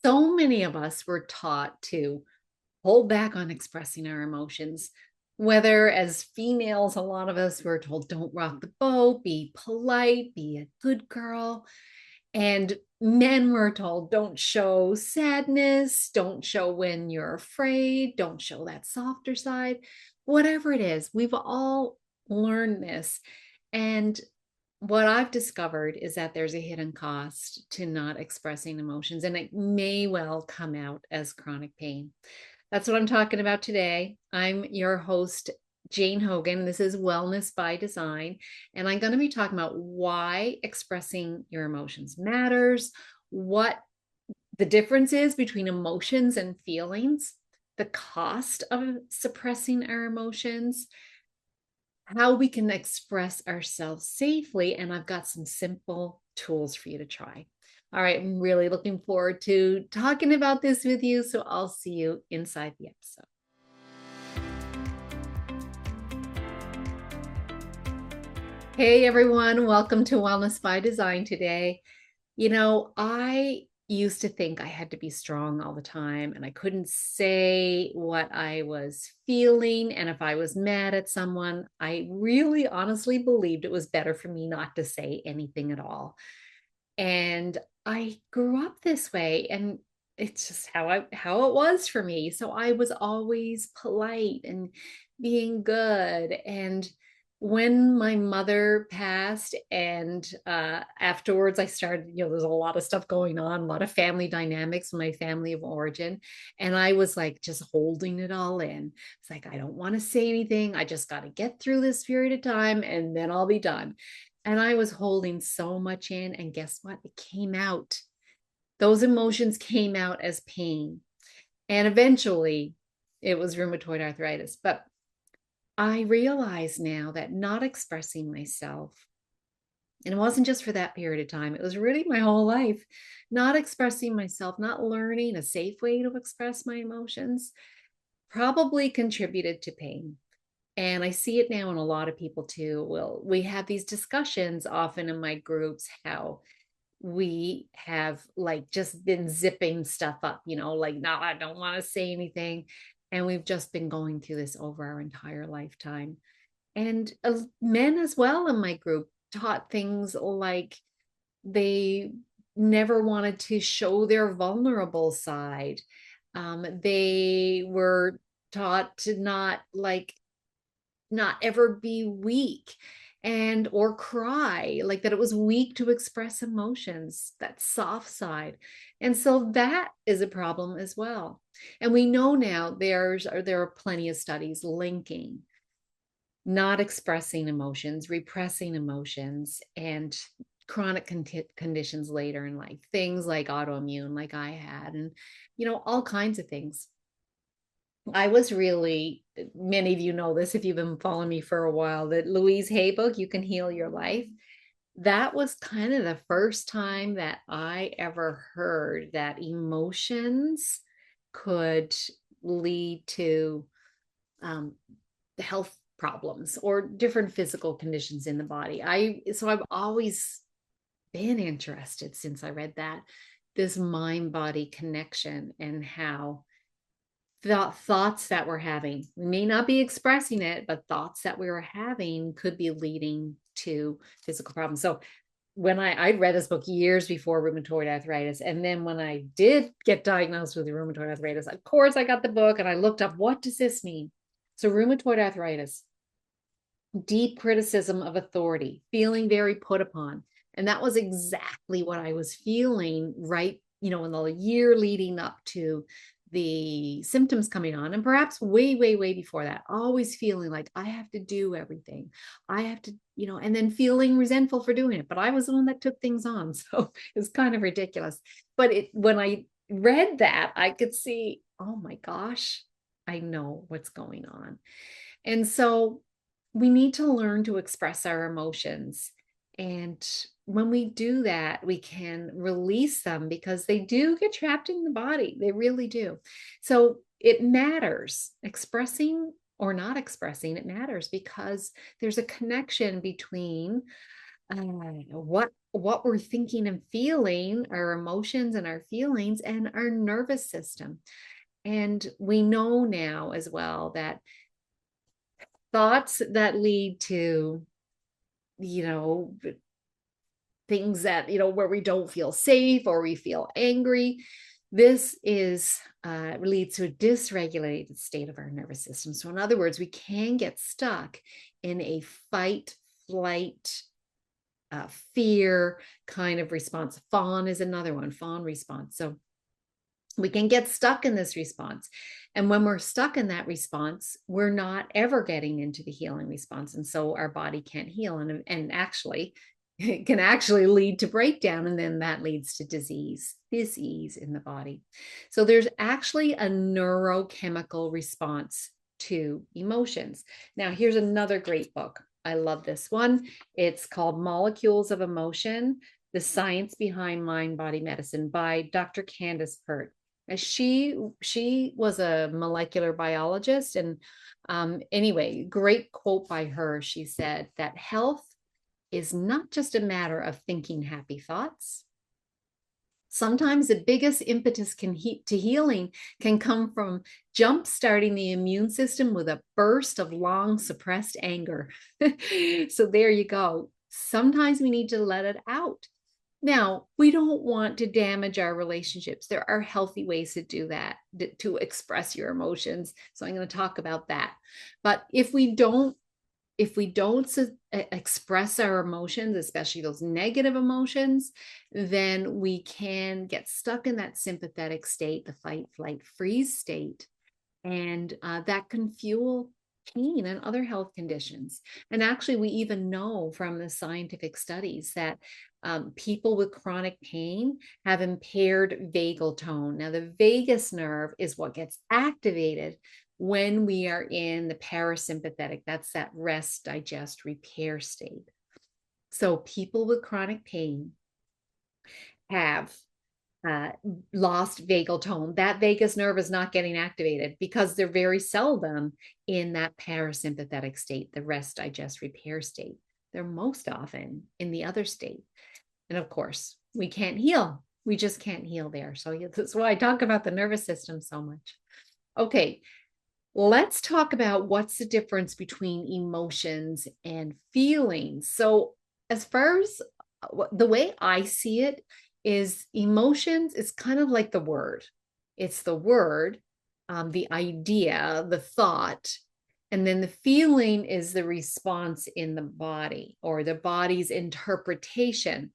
So many of us were taught to hold back on expressing our emotions. Whether as females, a lot of us were told, don't rock the boat, be polite, be a good girl. And men were told, don't show sadness, don't show when you're afraid, don't show that softer side. Whatever it is, we've all learned this. And what I've discovered is that there's a hidden cost to not expressing emotions, and it may well come out as chronic pain. That's what I'm talking about today. I'm your host, Jane Hogan. This is Wellness by Design, and I'm going to be talking about why expressing your emotions matters, what the difference is between emotions and feelings, the cost of suppressing our emotions, how we can express ourselves safely. And I've got some simple tools for you to try. All right, I'm really looking forward to talking about this with you. So I'll see you inside the episode. Hey everyone, welcome to Wellness by Design today. I used to think I had to be strong all the time and I couldn't say what I was feeling. And if I was mad at someone, I really honestly believed it was better for me not to say anything at all. And I grew up this way, and it's just how it was for me. So I was always polite and being good. And when my mother passed, and afterwards I started, there's a lot of stuff going on, a lot of family dynamics in my family of origin. And I was like just holding it all in. It's like, I don't want to say anything. I just got to get through this period of time and then I'll be done. And I was holding so much in. And guess what? It came out. Those emotions came out as pain. And eventually it was rheumatoid arthritis. But I realize now that not expressing myself, and it wasn't just for that period of time, it was really my whole life, not expressing myself, not learning a safe way to express my emotions, probably contributed to pain. And I see it now in a lot of people too. Well, we have these discussions often in my groups how we have like just been zipping stuff up, like, no, I don't want to say anything. And we've just been going through this over our entire lifetime. And men as well in my group taught things like they never wanted to show their vulnerable side. They were taught to not ever be weak and or cry, like that it was weak to express emotions, that soft side. And so that is a problem as well. And we know now there are plenty of studies linking not expressing emotions, repressing emotions, and chronic conditions later in life, things like autoimmune like I had, and all kinds of things. I was really, many of you know this if you've been following me for a while, that Louise Hay book, You Can Heal Your Life. That was kind of the first time that I ever heard that emotions could lead to um, health problems or different physical conditions in the body. So I've always been interested since I read that, this mind body connection, and how thoughts that we're having, we may not be expressing it, but thoughts that we were having could be leading to physical problems. So when I read this book years before rheumatoid arthritis, and then when I did get diagnosed with rheumatoid arthritis, of course I got the book and I looked up, what does this mean? So rheumatoid arthritis, deep criticism of authority, feeling very put upon. And that was exactly what I was feeling right, in the year leading up to the symptoms coming on, and perhaps way, way, way before that, always feeling like I have to do everything. I have to, and then feeling resentful for doing it. But I was the one that took things on. So it's kind of ridiculous. But when I read that, I could see, oh my gosh, I know what's going on. And so we need to learn to express our emotions. And when we do that, we can release them because they do get trapped in the body. They really do. So it matters. Expressing or not expressing, it matters because there's a connection between what what we're thinking and feeling, our emotions and our feelings, and our nervous system. And we know now as well that thoughts that lead to, you know, things that, where we don't feel safe or we feel angry, this is leads to a dysregulated state of our nervous system. So in other words, we can get stuck in a fight, flight, fear kind of response. Fawn is another one, fawn response. So we can get stuck in this response. And when we're stuck in that response, we're not ever getting into the healing response. And so our body can't heal. And actually, it can actually lead to breakdown. And then that leads to disease in the body. So there's actually a neurochemical response to emotions. Now, here's another great book. I love this one. It's called Molecules of Emotion: The Science Behind Mind-Body Medicine by Dr. Candace Pert. She was a molecular biologist. And anyway, great quote by her. She said that health is not just a matter of thinking happy thoughts. Sometimes the biggest impetus to healing can come from jump-starting the immune system with a burst of long suppressed anger. So there you go. Sometimes we need to let it out. Now, we don't want to damage our relationships. There are healthy ways to do that, to express your emotions. So I'm going to talk about that. But if we don't express our emotions, especially those negative emotions, then we can get stuck in that sympathetic state, the fight, flight, freeze state. And that can fuel pain and other health conditions. And actually, we even know from the scientific studies that people with chronic pain have impaired vagal tone. Now, the vagus nerve is what gets activated when we are in the parasympathetic. That's that rest, digest, repair state. So people with chronic pain have lost vagal tone. That vagus nerve is not getting activated because they're very seldom in that parasympathetic state, the rest, digest, repair state. They're most often in the other state. And of course, we can't heal. We just can't heal there. So that's why I talk about the nervous system so much. Okay, let's talk about what's the difference between emotions and feelings. So as far as the way I see it is, emotions is kind of like the word. It's the word, the idea, the thought, and then the feeling is the response in the body or the body's interpretation.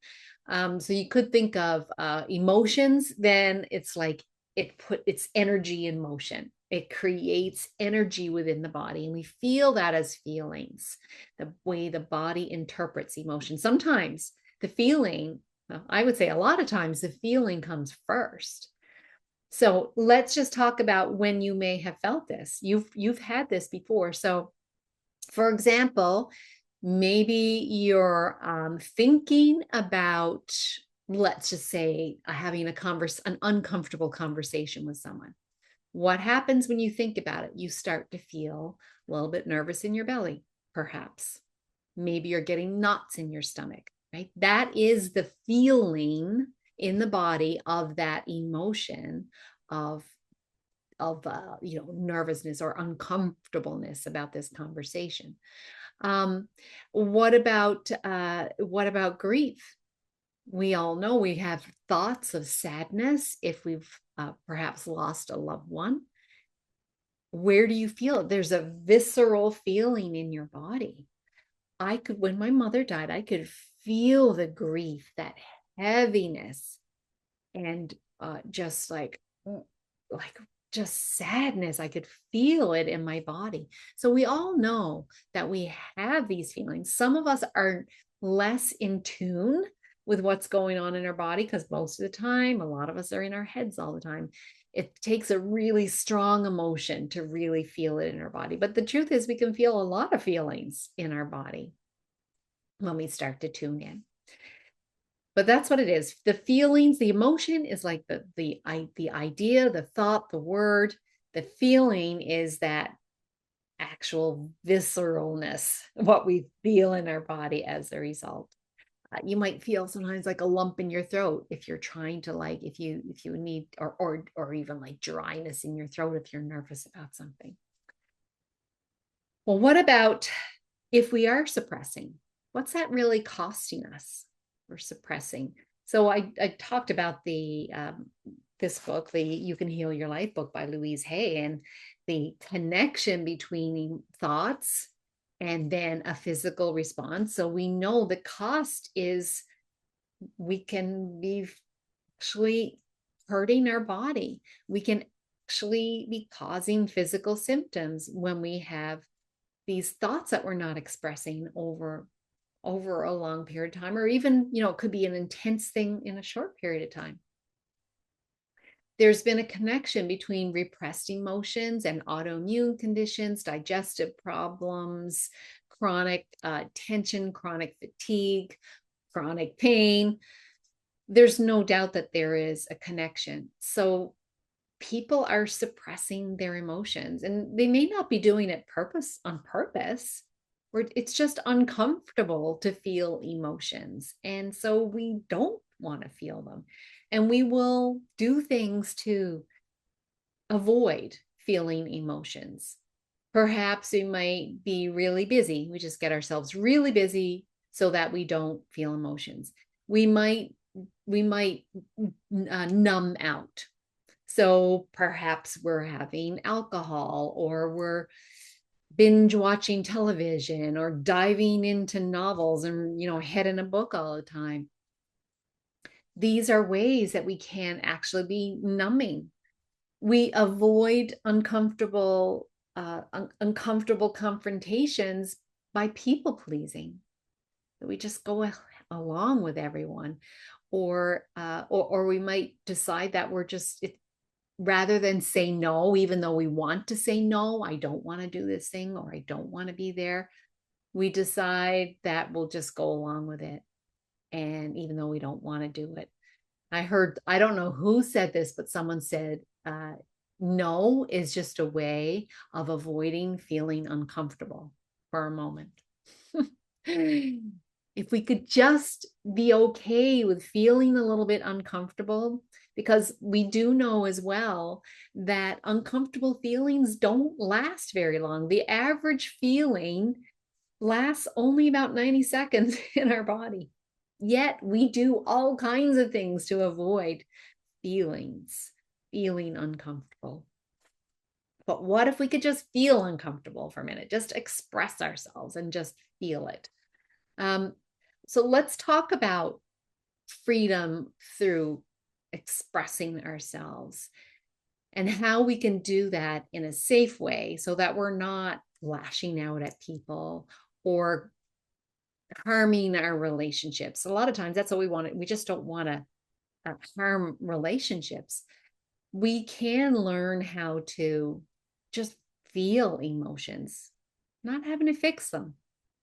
So you could think of emotions, then it's like it's energy in motion. It creates energy within the body, and we feel that as feelings, the way the body interprets emotion. Sometimes the feeling, well, I would say a lot of times the feeling comes first. So let's just talk about when you may have felt this. You've had this before. So for example, maybe you're thinking about, let's just say, having an uncomfortable conversation with someone. What happens when you think about it? You start to feel a little bit nervous in your belly, perhaps. Maybe you're getting knots in your stomach, right? That is the feeling in the body of that emotion of nervousness or uncomfortableness about this conversation. What about grief? We all know we have thoughts of sadness if we've perhaps lost a loved one. Where do you feel it? There's a visceral feeling in your body. When my mother died, I could feel the grief, that heaviness, and just like just sadness. I could feel it in my body. So we all know that we have these feelings. Some of us are less in tune with what's going on in our body because most of the time, a lot of us are in our heads all the time. It takes a really strong emotion to really feel it in our body. But the truth is, we can feel a lot of feelings in our body when we start to tune in. But that's what it is. The feelings, the emotion is like the idea, the thought, the word. The feeling is that actual visceralness, what we feel in our body as a result. You might feel sometimes like a lump in your throat if you're trying to like if you need or even like dryness in your throat if you're nervous about something. Well, what about if we are suppressing? What's that really costing us for suppressing? So I talked about the this book, the You Can Heal Your Life book by Louise Hay, and the connection between thoughts and then a physical response. So we know the cost is we can be actually hurting our body. We can actually be causing physical symptoms when we have these thoughts that we're not expressing over a long period of time, or even, it could be an intense thing in a short period of time. There's been a connection between repressed emotions and autoimmune conditions, digestive problems, chronic tension, chronic fatigue, chronic pain. There's no doubt that there is a connection. So people are suppressing their emotions, and they may not be doing it on purpose, or it's just uncomfortable to feel emotions. And so we don't want to feel them. And we will do things to avoid feeling emotions. Perhaps we might be really busy. We just get ourselves really busy so that we don't feel emotions. We might numb out. So perhaps we're having alcohol, or we're binge watching television, or diving into novels and, head in a book all the time. These are ways that we can actually be numbing. We avoid uncomfortable confrontations by people pleasing. We just go along with everyone, or we might decide that we're just rather than say no, even though we want to say no, I don't want to do this thing, or I don't want to be there. We decide that we'll just go along with it. And even though we don't want to do it, I don't know who said this, but someone said, no is just a way of avoiding feeling uncomfortable for a moment. If we could just be okay with feeling a little bit uncomfortable, because we do know as well that uncomfortable feelings don't last very long. The average feeling lasts only about 90 seconds in our body. Yet we do all kinds of things to avoid feeling uncomfortable. But what if we could just feel uncomfortable for a minute, just express ourselves and just feel it? So let's talk about freedom through expressing ourselves, and how we can do that in a safe way so that we're not lashing out at people or harming our relationships. A lot of times that's what we want. We just don't want to harm relationships. We can learn how to just feel emotions, not having to fix them.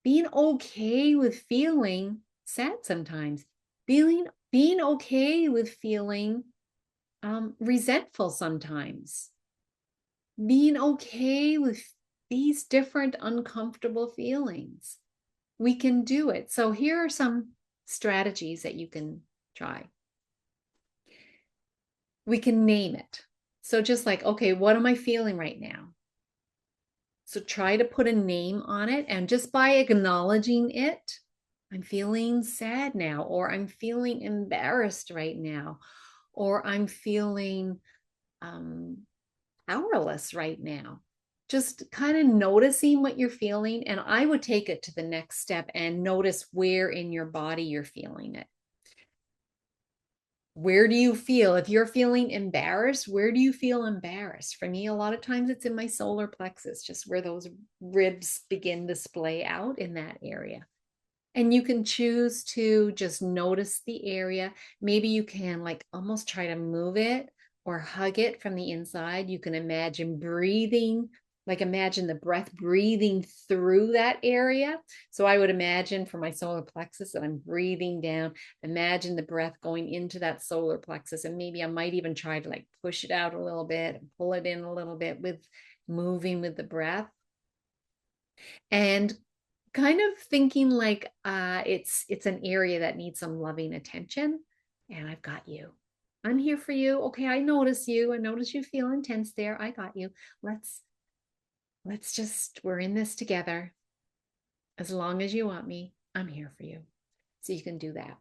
Being okay with feeling sad sometimes. Being okay with feeling resentful sometimes. Being okay with these different uncomfortable feelings. We can do it. So here are some strategies that you can try. We can name it. So just like, okay, what am I feeling right now? So try to put a name on it, and just by acknowledging it, I'm feeling sad now, or I'm feeling embarrassed right now, or I'm feeling powerless right now. Just kind of noticing what you're feeling. And I would take it to the next step and notice where in your body you're feeling it. Where do you feel? If you're feeling embarrassed, where do you feel embarrassed? For me, a lot of times it's in my solar plexus, just where those ribs begin to splay out in that area. And you can choose to just notice the area. Maybe you can like almost try to move it or hug it from the inside. You can imagine breathing, like imagine the breath breathing through that area. So I would imagine for my solar plexus that I'm breathing down, imagine the breath going into that solar plexus. And maybe I might even try to like push it out a little bit and pull it in a little bit with moving with the breath. And kind of thinking like it's an area that needs some loving attention, and I've got you. I'm here for you. Okay, I notice you. I notice you feel intense there. I got you. Let's let's just we're in this together. As long as you want me, I'm here for you. So you can do that.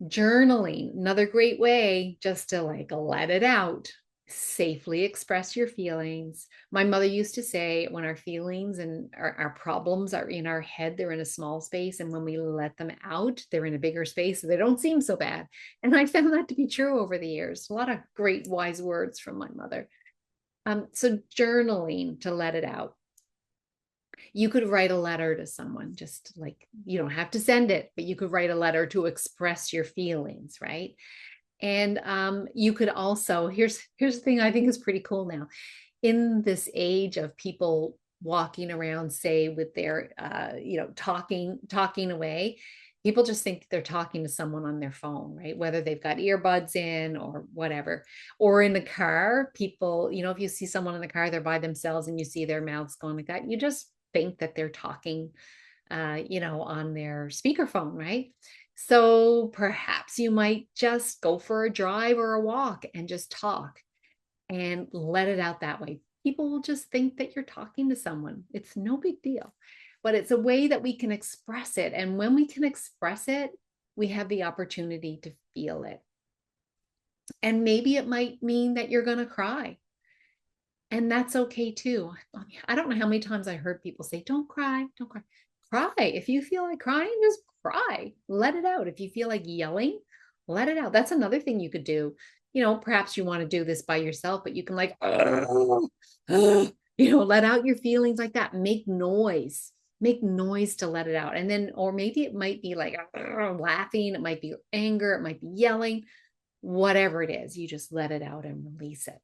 Journaling, another great way just to like let it out, safely express your feelings. My mother used to say when our feelings and our problems are in our head, they're in a small space. And when we let them out, they're in a bigger space. So they don't seem so bad. And I found that to be true over the years. A lot of great wise words from my mother. So journaling to let it out. You could write a letter to someone, just like you don't have to send it, but you could write a letter to express your feelings, right? And you could also, here's the thing I think is pretty cool now. In this age of people walking around, say, with their talking away, people just think they're talking to someone on their phone, right? Whether they've got earbuds in or whatever. Or in the car, people, if you see someone in the car, they're by themselves and you see their mouths going like that, you just think that they're talking on their speakerphone, right? So perhaps you might just go for a drive or a walk and just talk and let it out that way. People will just think that you're talking to someone. It's no big deal, but it's a way that we can express it. And when we can express it, we have the opportunity to feel it. And maybe it might mean that you're going to cry. And that's okay too. I don't know how many times I heard people say, don't cry, don't cry. Cry. If you feel like crying, just cry. Let it out. If you feel like yelling, let it out. That's another thing you could do. Perhaps you want to do this by yourself, but you can like, let out your feelings like that. Make noise to let it out. And then, or maybe it might be like laughing, it might be anger, it might be yelling, whatever it is, you just let it out and release it.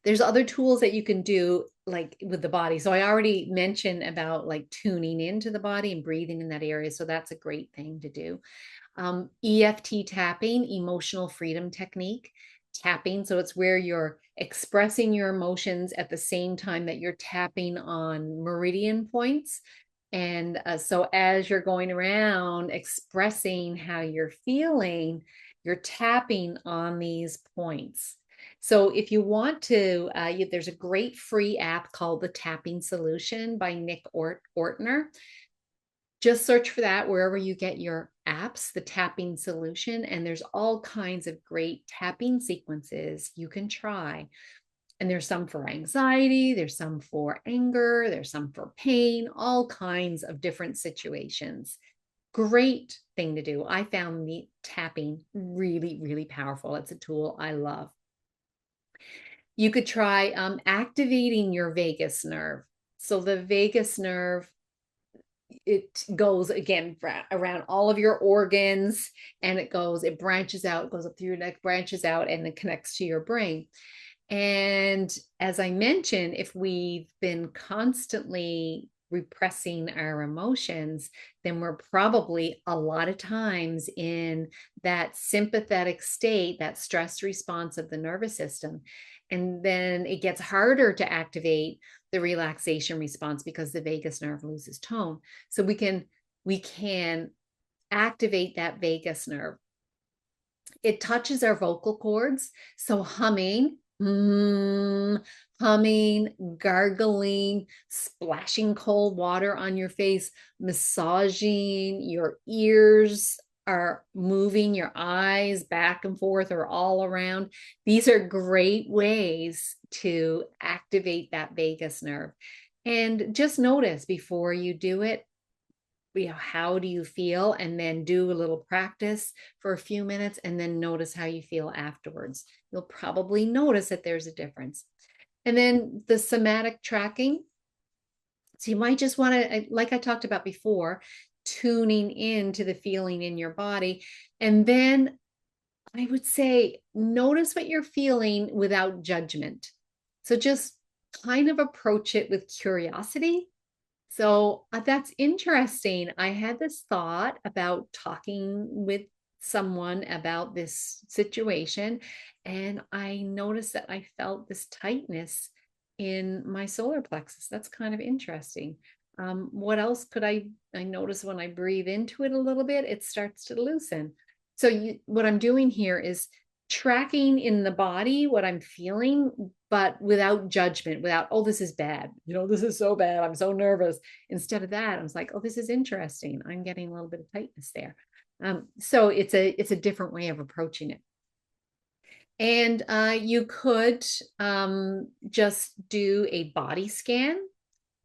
There's other tools that you can do like with the body. So I already mentioned about like tuning into the body and breathing in that area. So that's a great thing to do. EFT tapping, emotional freedom technique, tapping. So it's where you're expressing your emotions at the same time that you're tapping on meridian points. And so as you're going around expressing how you're feeling, you're tapping on these points. So if you want to, there's a great free app called the Tapping Solution by Nick Ortner. Just search for that wherever you get your apps, the Tapping Solution, and there's all kinds of great tapping sequences you can try. And there's some for anxiety, there's some for anger, there's some for pain, all kinds of different situations. Great thing to do. I found the tapping really, really powerful. It's a tool I love. You could try activating your vagus nerve. So the vagus nerve, it goes again around all of your organs, and it branches out, goes up through your neck, branches out, and it connects to your brain. And as I mentioned, if we've been constantly repressing our emotions, then we're probably a lot of times in that sympathetic state, that stress response of the nervous system. And then it gets harder to activate the relaxation response because the vagus nerve loses tone. So we can activate that vagus nerve. It touches our vocal cords. So humming, gargling, splashing cold water on your face, massaging your ears, are moving your eyes back and forth or all around. These are great ways to activate that vagus nerve. And just notice before you do it, how do you feel? And then do a little practice for a few minutes and then notice how you feel afterwards. You'll probably notice that there's a difference. And then the somatic tracking. So you might just want to, like I talked about before, tuning into the feeling in your body. And then I would say, notice what you're feeling without judgment. So just kind of approach it with curiosity. So that's interesting. I had this thought about talking with someone about this situation, and I noticed that I felt this tightness in my solar plexus. That's kind of interesting. What else could I notice when I breathe into it a little bit, it starts to loosen. So what I'm doing here is tracking in the body what I'm feeling, but without judgment, without, oh, this is bad. This is so bad. I'm so nervous. Instead of that, I was like, oh, this is interesting. I'm getting a little bit of tightness there. So it's a different way of approaching it. And you could just do a body scan.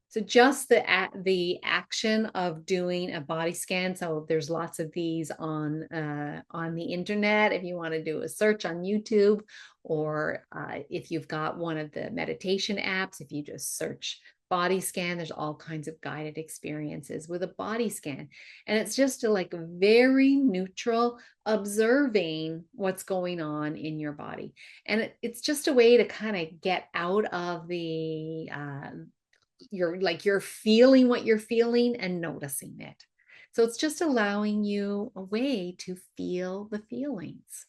So just the action of doing a body scan. So there's lots of these on the internet. If you want to do a search on YouTube, or if you've got one of the meditation apps, if you just search body scan, there's all kinds of guided experiences with a body scan. And it's just like very neutral, observing what's going on in your body. And it's just a way to kind of get out of the you're feeling what you're feeling and noticing it. So it's just allowing you a way to feel the feelings.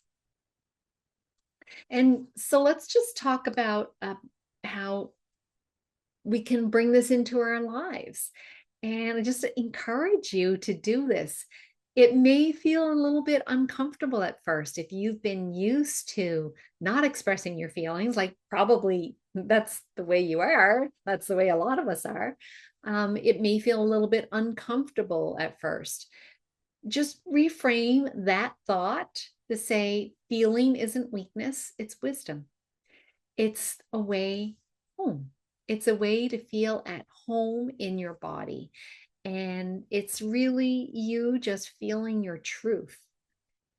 And so let's just talk about how we can bring this into our lives. And I just encourage you to do this. It may feel a little bit uncomfortable at first if you've been used to not expressing your feelings, like probably that's the way you are. That's the way a lot of us are. It may feel a little bit uncomfortable at first. Just reframe that thought to say, feeling isn't weakness, it's wisdom. It's a way home. It's a way to feel at home in your body. And it's really you just feeling your truth.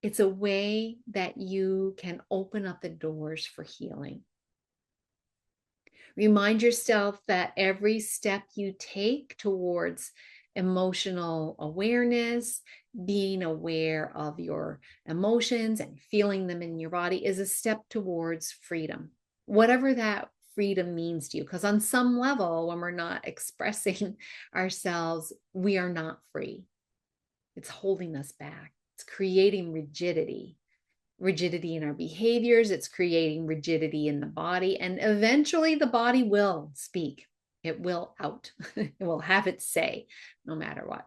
It's a way that you can open up the doors for healing. Remind yourself that every step you take towards emotional awareness, being aware of your emotions and feeling them in your body, is a step towards freedom, whatever that freedom means to you. Because on some level, when we're not expressing ourselves, we are not free. It's holding us back. It's creating rigidity in our behaviors. It's creating rigidity in the body. And eventually the body will speak. It will out. It will have its say no matter what.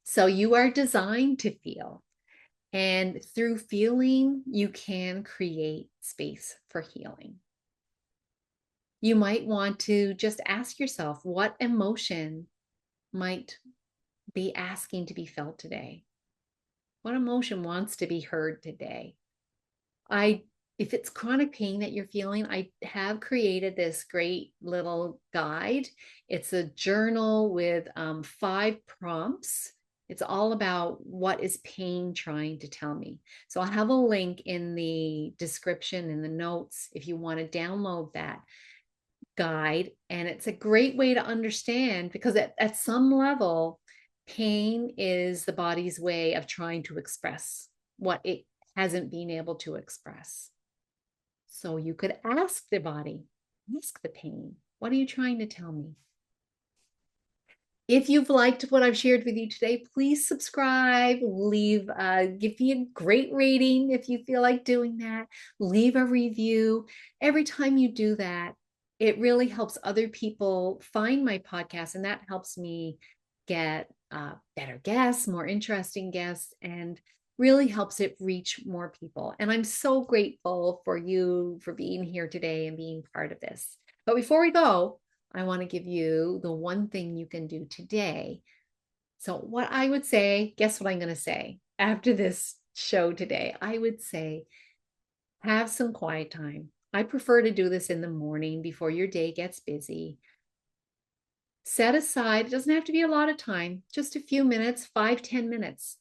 So you are designed to feel. And through feeling, you can create space for healing. You might want to just ask yourself, what emotion might be asking to be felt today? What emotion wants to be heard today? If it's chronic pain that you're feeling, I have created this great little guide. It's a journal with 5 prompts. It's all about what is pain trying to tell me. So I'll have a link in the description, in the notes, if you want to download that guide. And it's a great way to understand, because at some level, pain is the body's way of trying to express what it hasn't been able to express. So you could ask the body, ask the pain, what are you trying to tell me? If you've liked what I've shared with you today, please subscribe, give me a great rating if you feel like doing that, leave a review. Every time you do that, it really helps other people find my podcast, and that helps me get better guests, more interesting guests, and really helps it reach more people. And I'm so grateful for you for being here today and being part of this. But before we go, I want to give you the one thing you can do today. So what I would say, guess what I'm going to say after this show today? I would say, have some quiet time. I prefer to do this in the morning before your day gets busy. Set aside, it doesn't have to be a lot of time, just a few minutes, 5-10 minutes,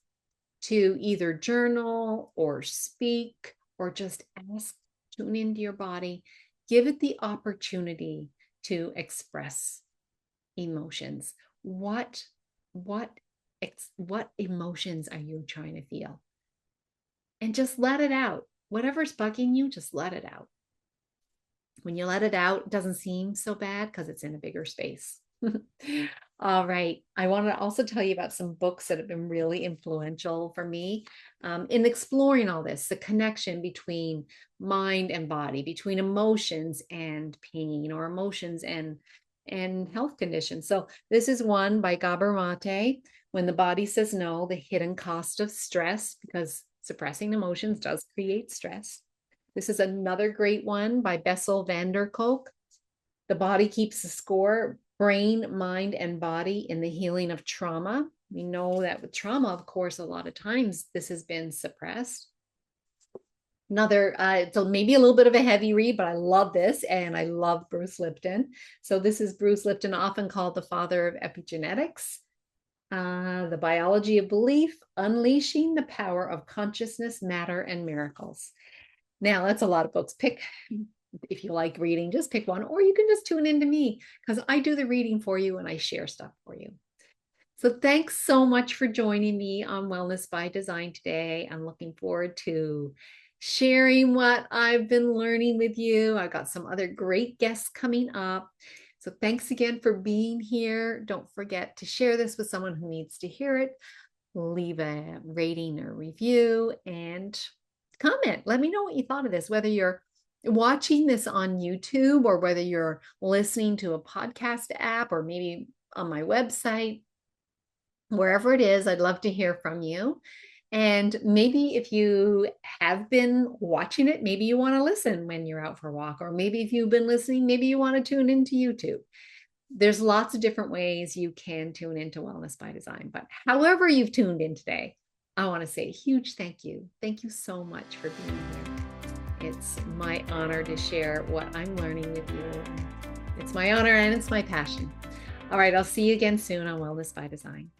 to either journal or speak or just ask, tune into your body, give it the opportunity to express emotions. What emotions are you trying to feel? And just let it out. Whatever's bugging you, just let it out. When you let it out, it doesn't seem so bad because it's in a bigger space. All right. I want to also tell you about some books that have been really influential for me in exploring all this, the connection between mind and body, between emotions and pain, or emotions and and health conditions. So this is one by Gabor Mate, When the Body Says No, the Hidden Cost of Stress, because suppressing emotions does create stress. This is another great one by Bessel van der Kolk, The Body Keeps the Score, Brain, Mind, and Body in the Healing of Trauma. We know that with trauma, of course, a lot of times this has been suppressed. Another, so maybe a little bit of a heavy read, but I love this, and I love Bruce Lipton. So this is Bruce Lipton, often called the father of epigenetics. The Biology of Belief, Unleashing the Power of Consciousness, Matter, and Miracles. Now, that's a lot of books. Pick, if you like reading, just pick one, or you can just tune into me because I do the reading for you and I share stuff for you. So thanks so much for joining me on Wellness by Design today. I'm looking forward to sharing what I've been learning with you. I've got some other great guests coming up. So thanks again for being here. Don't forget to share this with someone who needs to hear it. Leave a rating or review and comment. Let me know what you thought of this, whether you're watching this on YouTube or whether you're listening to a podcast app or maybe on my website. Wherever it is, I'd love to hear from you. And maybe if you have been watching it, maybe you want to listen when you're out for a walk, or maybe if you've been listening, maybe you want to tune into YouTube. There's lots of different ways you can tune into Wellness by Design, but however you've tuned in today, I want to say a huge thank you. Thank you so much for being here. It's my honor to share what I'm learning with you. It's my honor and it's my passion. All right, I'll see you again soon on Wellness by Design.